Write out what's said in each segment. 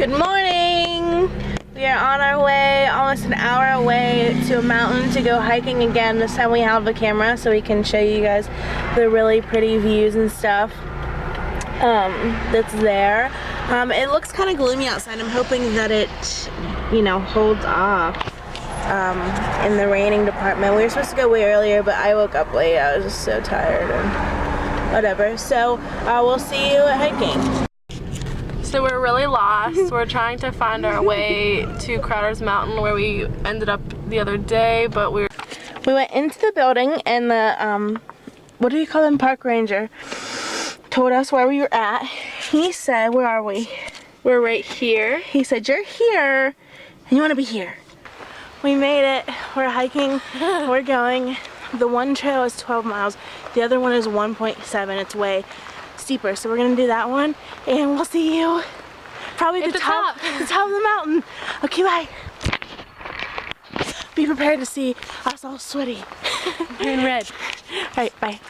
Good morning! We are on our way, almost an hour away, to a mountain to go hiking again. This time we have a camera so we can show you guys the really pretty views and stuff that's there. It looks kind of gloomy outside. I'm hoping that it, you know, holds off in the raining department. We were supposed to go way earlier, but I woke up late. I was just so tired and whatever. So we'll see you hiking. So we're really lost. We're trying to find our way to Crowder's Mountain where we ended up the other day, but we went into the building and the, what do you call them, park ranger told us where we were at. He said, where are we? We're right here. He said, you're here and you want to be here. We made it. We're hiking. We're going. The one trail is 12 miles. The other one is 1.7. It's way steeper, so we're gonna do that one, and we'll see you probably at the top of the mountain. Okay, bye. Be prepared to see us all sweaty and red. All right, bye.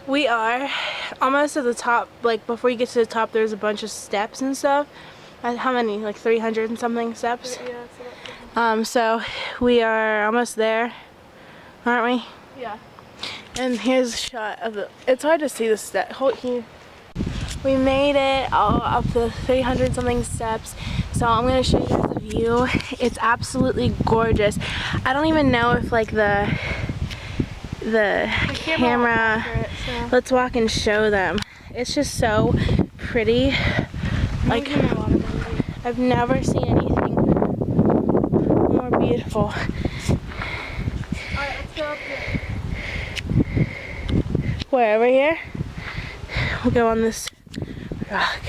We are almost at the top. Like before you get to the top, there's a bunch of steps and stuff. How many? Like 300 and something steps. Yeah, so we are almost there, aren't we? Yeah. And here's a shot of the, it's hard to see the step. Hold here. We made it all up the 300 something steps. So I'm going to show you guys the view. It's absolutely gorgeous. I don't even know if like the camera, let's walk and show them. It's just so pretty. Like, I've never seen anything more beautiful. Alright, let's go up here. Where, over here? We'll go on this rock.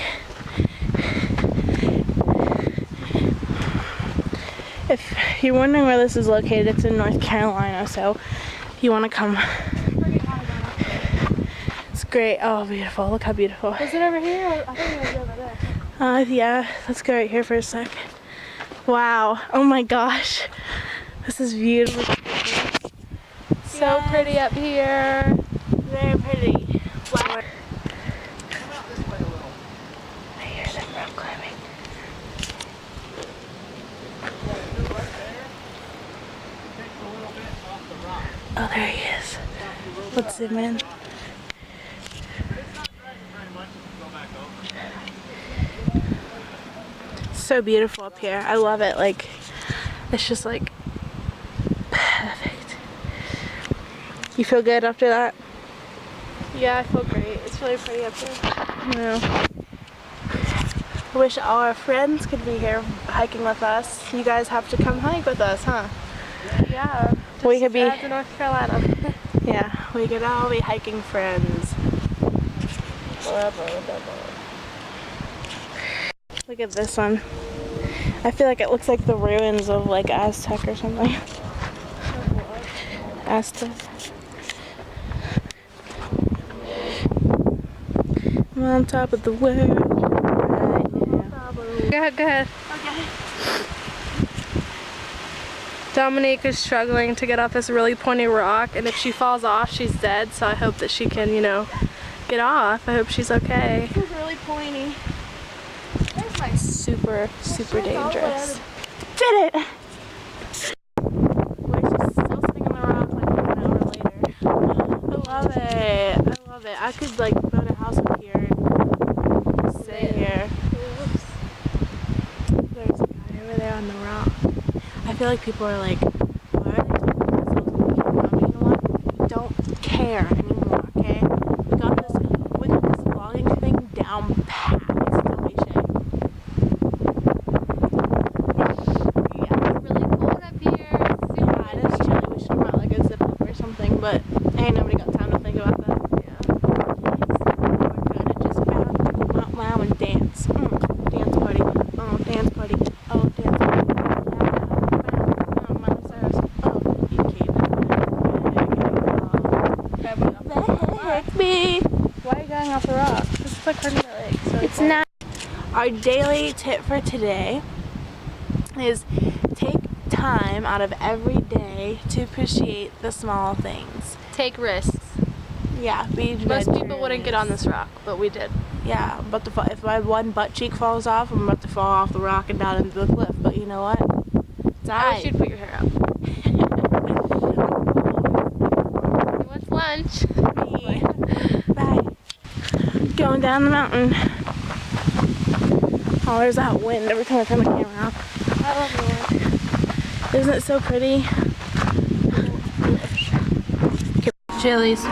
If you're wondering where this is located, it's in North Carolina, so if you want to come. It's great. Oh, beautiful. Look how beautiful. Is it over here? I think it was over there. Yeah. Let's go right here for a sec. Wow. Oh my gosh. This is beautiful. So pretty up here. Very pretty. Wow. I hear them rock climbing. Oh, there he is. Let's zoom in. So beautiful up here. I love it. Like, it's just like perfect. You feel good after that? Yeah, I feel great. It's really pretty up here. Yeah. I wish all our friends could be here hiking with us. You guys have to come hike with us, huh? Yeah. We could be to North Carolina. Yeah, we could all be hiking friends. Look at this one. I feel like it looks like the ruins of like Aztec or something. Aztec. I'm on top of the world right now. Go ahead. Okay. Dominique is struggling to get off this really pointy rock, and if she falls off, she's dead, so I hope that she can, you know, get off. I hope she's okay. This is really pointy. There's my super dangerous. Did it! We're just still sitting on the rock like 1 hour later. I love it. I love it. I could like build a house up here and stay here. There's a guy over there on the rock. I feel like people are like, why are they taking themselves on the camera? You know what? We don't care anymore, okay? We got this vlogging thing down pat. It's totally shit. Yeah, it's really cold up here. Yeah, it is chilly. We should have brought like a zip up or something, but ain't nobody got time to think about that. Yeah. We're gonna just go wow and dance. Dance party. Oh, dance party. Oh, dance party. Why are you going off the rock? This is like hurting my legs. So it's not. Our daily tip for today is take time out of every day to appreciate the small things. Take risks. Yeah, be Most people wouldn't get on this rock, but we did. Yeah, I'm about to fall. If my one butt cheek falls off, I'm about to fall off the rock and down into the cliff. But you know what? It's I alright. wish you'd put your hair up. What's lunch? Bye. Going down the mountain. Oh, there's that wind every time I turn the camera off. I love the wind. Isn't it so pretty? Chili's.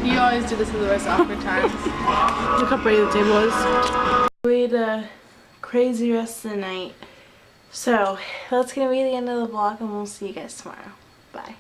You always do this at the most awkward times. Look how pretty the table is. We had a crazy rest of the night. So, that's going to be the end of the vlog and we'll see you guys tomorrow. Bye.